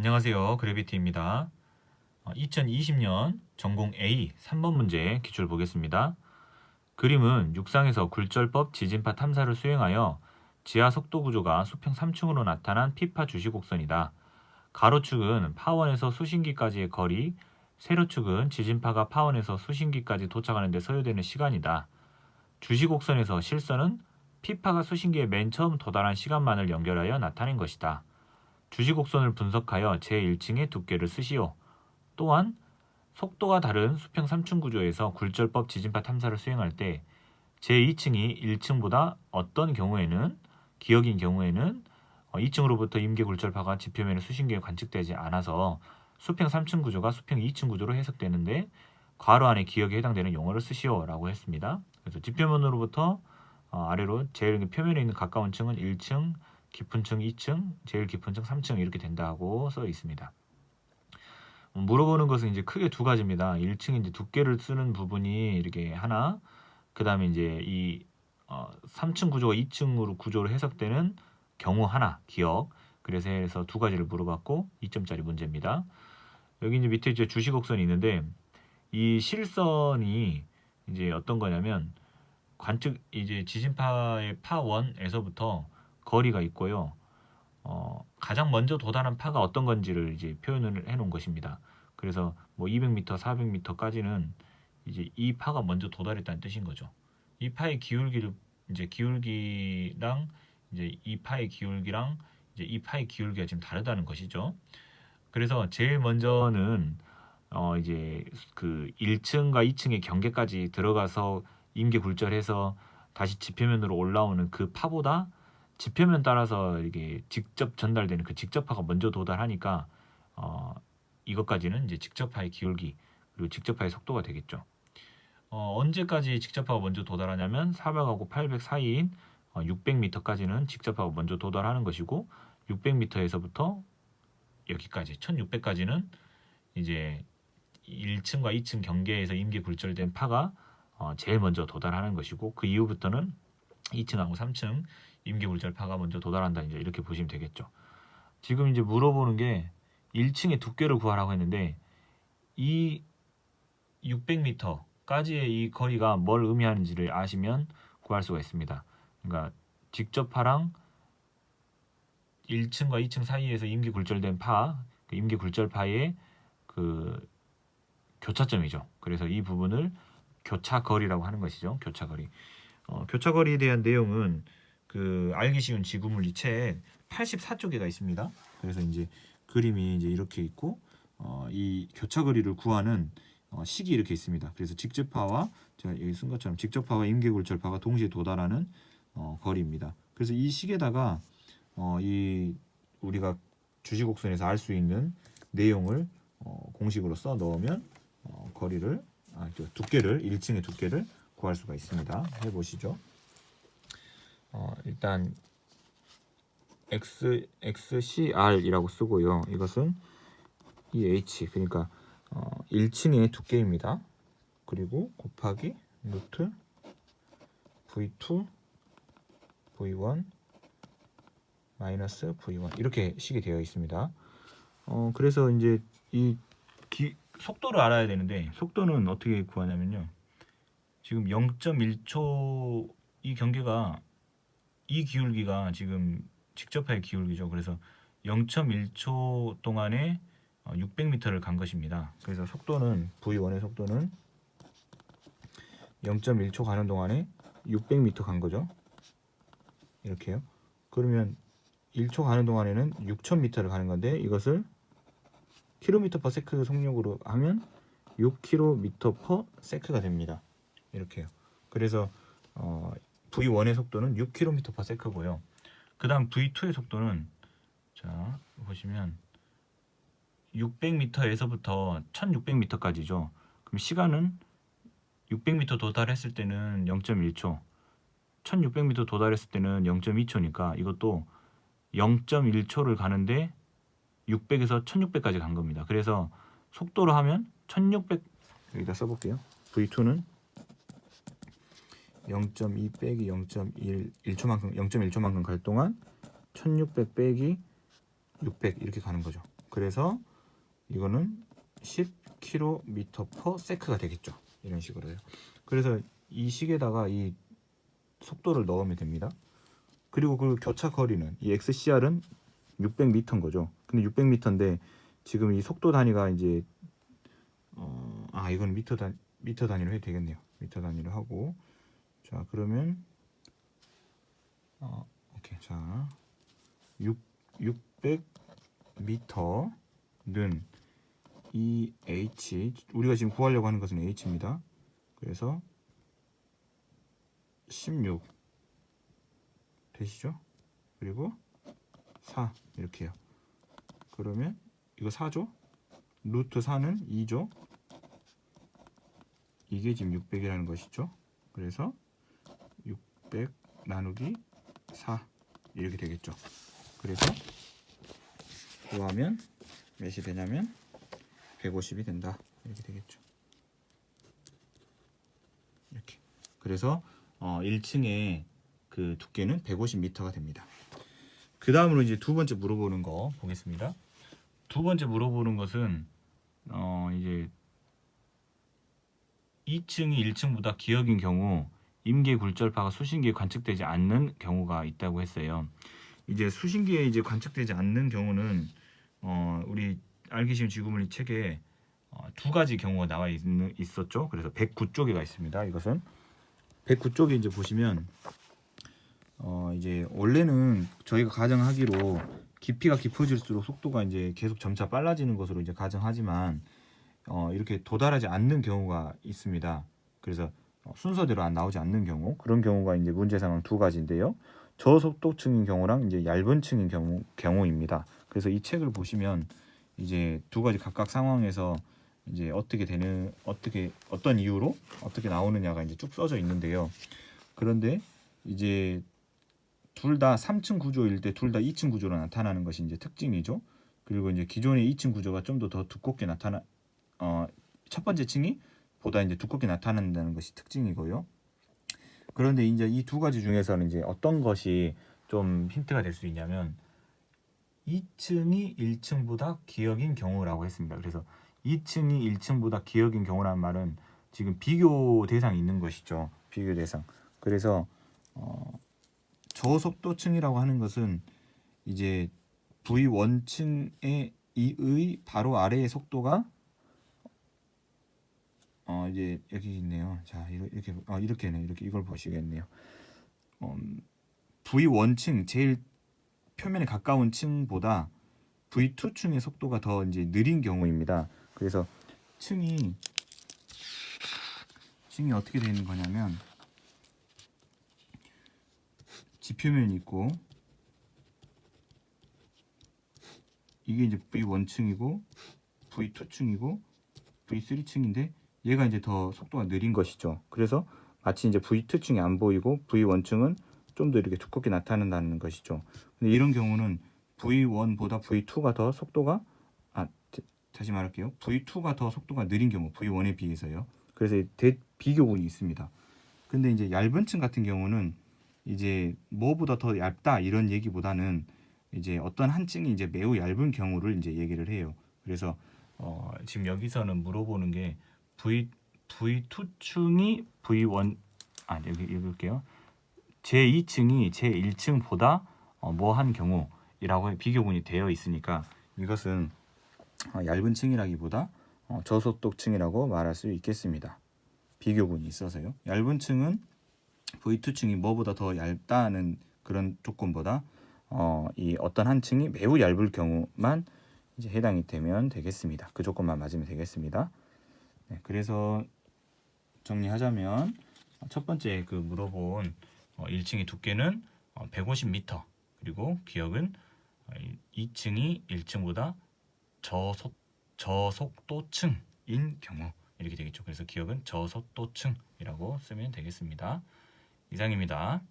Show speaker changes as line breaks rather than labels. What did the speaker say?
안녕하세요. 그래비티입니다. 2020년 전공 A 3번 문제 기출 보겠습니다. 그림은 육상에서 굴절법 지진파 탐사를 수행하여 지하 속도 구조가 수평 3층으로 나타난 피파 주시곡선이다. 가로축은 파원에서 수신기까지의 거리, 세로축은 지진파가 파원에서 수신기까지 도착하는 데 소요되는 시간이다. 주시곡선에서 실선은 피파가 수신기에 맨 처음 도달한 시간만을 연결하여 나타낸 것이다. 주시곡선을 분석하여 제1층의 두께를 쓰시오. 또한 속도가 다른 수평 3층 구조에서 굴절법 지진파 탐사를 수행할 때 제2층이 1층보다 어떤 경우에는 기역인 경우에는 2층으로부터 임계 굴절파가 지표면의 수신기에 관측되지 않아서 수평 3층 구조가 수평 2층 구조로 해석되는데 괄호 안에 기역에 해당되는 용어를 쓰시오 라고 했습니다. 그래서 지표면으로부터 아래로 제일 표면에 있는 가까운 층은 1층, 깊은 층 2층, 제일 깊은 층 3층 이렇게 된다고 써 있습니다. 물어보는 것은 이제 크게 두 가지입니다. 1층 이제 두께를 쓰는 부분이 이렇게 하나, 그 다음에 이제 이 3층 구조가 2층으로 구조로 해석되는 경우 하나, 기억. 그래서 해서 두 가지를 물어봤고 2점짜리 문제입니다. 여기 이제 밑에 이제 주시곡선이 있는데 이 실선이 이제 어떤 거냐면 관측 이제 지진파의 파1에서부터 거리가 있고요. 가장 먼저 도달한 파가 어떤 건지를 이제 표현을 해 놓은 것입니다. 그래서 뭐 200m, 400m까지는 이제 이 파가 먼저 도달했다는 뜻인 거죠. 이 파의 기울기를 이제 기울기랑 이제 이 파의 기울기랑 이제 이 파의 기울기가 지금 다르다는 것이죠. 그래서 제일 먼저는 이제 그 1층과 2층의 경계까지 들어가서 임계 굴절해서 다시 지표면으로 올라오는 그 파보다 지표면 따라서 이게 직접 전달되는 그 직접파가 먼저 도달하니까 이것까지는 이제 직접파의 기울기 그리고 직접파의 속도가 되겠죠. 언제까지 직접파가 먼저 도달하냐면 400하고 800 사이인 600m까지는 직접파가 먼저 도달하는 것이고 600m에서부터 여기까지 1600까지는 이제 1층과 2층 경계에서 임계 굴절된 파가 제일 먼저 도달하는 것이고 그 이후부터는 2층하고 3층 임계 굴절파가 먼저 도달한다 이제 이렇게 보시면 되겠죠. 지금 이제 물어보는 게 1층의 두께를 구하라고 했는데 이 600m까지의 이 거리가 뭘 의미하는지를 아시면 구할 수가 있습니다. 그러니까 직접파랑 1층과 2층 사이에서 임계 굴절된 파, 그 임계 굴절파의 그 교차점이죠. 그래서 이 부분을 교차거리라고 하는 것이죠. 교차거리. 교차거리에 대한 내용은 그 알기 쉬운 지구물리 책 84쪽에가 있습니다. 그래서 이제 그림이 이제 이렇게 있고 이 교차거리를 구하는 식이 이렇게 있습니다. 그래서 직접파와 제가 여기 쓴 것처럼 직접파와 임계굴절파가 동시에 도달하는 거리입니다. 그래서 이 식에다가 이 우리가 주시곡선에서 알 수 있는 내용을 공식으로 써 넣으면 거리를 두께를 1층의 두께를 구할 수가 있습니다. 해보시죠. 일단 XCR이라고 쓰고요. 이것은 EH 그러니까 1층의 두께입니다. 그리고 곱하기 루트 V2 V1 마이너스 V1 이렇게 식이 되어 있습니다. 그래서 이제 이 속도를 알아야 되는데 속도는 어떻게 구하냐면요. 지금 0.1초 이 경계가 이 기울기가 지금 직접파의 기울기죠. 그래서 0.1초 동안에 600m를 간 것입니다. 그래서 속도는 V1의 속도는 0.1초 가는 동안에 600m 간 거죠. 이렇게요. 그러면 1초 가는 동안에는 6000m를 가는 건데 이것을 km/s 속력으로 하면 6km/s가 됩니다. 이렇게요. 그래서 V1의 속도는 6km/s고요. 그 다음 V2의 속도는 자 보시면 600m에서부터 1600m까지죠. 그럼 시간은 600m 도달했을 때는 0.1초 1600m 도달했을 때는 0.2초니까 이것도 0.1초를 가는데 600에서 1600까지 간 겁니다. 그래서 속도로 하면 1600 여기다 써볼게요. V2는 0.2 빼기 0.1 1초만큼 0.1초만큼 갈 동안 1600 빼기 600 이렇게 가는 거죠. 그래서 이거는 10km/s가 되겠죠. 이런 식으로요. 그래서 이 식에다가 이 속도를 넣으면 됩니다. 그리고 그 교차 거리는 이 XCR은 600m인 거죠. 근데 600m인데 지금 이 속도 단위가 이제 이건 미터 단위로 해도 되겠네요. 미터 단위로 하고, 자 그러면 오케이. 자 600m는 이 h, 우리가 지금 구하려고 하는 것은 h입니다. 그래서 16 되시죠? 그리고 4 이렇게 해요. 그러면 이거 4죠? 루트 4는 2죠? 이게 지금 600이라는 것이죠. 그래서 600 나누기 4 이렇게 되겠죠. 그래서 구하면 몇이 되냐면 150이 된다. 이렇게 되겠죠. 이렇게. 그래서 1층의 그 두께는 150m가 됩니다. 그 다음으로 이제 두 번째 물어보는 거 보겠습니다. 두 번째 물어보는 것은 이제 2층이 1층보다 기역인 경우 임계 굴절파가 수신기에 관측되지 않는 경우가 있다고 했어요. 이제 수신기에 이제 관측되지 않는 경우는 우리 알기 쉬운 지구물리 책에 두 가지 경우가 나와 있었죠. 그래서 109쪽에가 있습니다. 이것은 109쪽에 이제 보시면 이제 원래는 저희가 가정하기로 깊이가 깊어질수록 속도가 이제 계속 점차 빨라지는 것으로 이제 가정하지만 이렇게 도달하지 않는 경우가 있습니다. 그래서 순서대로 안 나오지 않는 경우, 그런 경우가 이제 문제 상황 두 가지인데요. 저속도층인 경우랑 이제 얇은 층인 경우입니다. 그래서 이 책을 보시면 이제 두 가지 각각 상황에서 이제 어떤 이유로 어떻게 나오느냐가 이제 쭉 써져 있는데요. 그런데 이제 둘 다 3층 구조일 때 둘 다 2층 구조로 나타나는 것이 이제 특징이죠. 그리고 이제 기존의 2층 구조가 좀 더 두껍게 첫 번째 층이 보다 이제 두껍게 나타난다는 것이 특징이고요. 그런데 이제 이 두 가지 중에서는 이제 어떤 것이 좀 힌트가 될 수 있냐면 2층이 1층보다 기역인 경우라고 했습니다. 그래서 2층이 1층보다 기역인 경우라는 말은 지금 비교 대상이 있는 것이죠. 비교 대상. 그래서 저속도층이라고 하는 것은 이제 V1층의 이의 바로 아래의 속도가 이제 여기 있네요. 자 이렇게네. 이렇게 이걸 보시겠네요. V1층 제일 표면에 가까운 층보다 V2층의 속도가 더 이제 느린 경우입니다. 그래서 층이 어떻게 되어 있는 거냐면 지표면이 있고 이게 이제 V1층이고 V2층이고 V3층인데 얘가 이제 더 속도가 느린 것이죠. 그래서 마치 이제 V2층이 안 보이고 V1층은 좀 더 이렇게 두껍게 나타난다는 것이죠. 근데 이런 경우는 V1보다 V2가 더 속도가 다시 말할게요. V2가 더 속도가 느린 경우, V1에 비해서요. 그래서 비교군이 있습니다. 근데 이제 얇은 층 같은 경우는 이제 뭐보다 더 얇다 이런 얘기보다는 이제 어떤 한 층이 이제 매우 얇은 경우를 이제 얘기를 해요. 그래서 지금 여기서는 물어보는 게 V2층이 V1 여기 읽을게요. 제2층이 제1층보다 뭐한 경우이라고 비교군이 되어 있으니까 이것은 얇은 층이라기보다 저속도층이라고 말할 수 있겠습니다. 비교군이 있어서요. 얇은 층은 V2층이 뭐보다 더 얇다는 그런 조건보다 이 어떤 한 층이 매우 얇을 경우만 이제 해당이 되면 되겠습니다. 그 조건만 맞으면 되겠습니다. 네, 그래서 정리하자면 첫 번째 그 물어본 1층의 두께는 150m 그리고 기역은 2층이 1층보다 저속도층인 경우 이렇게 되겠죠. 그래서 기역은 저속도층이라고 쓰면 되겠습니다. 이상입니다.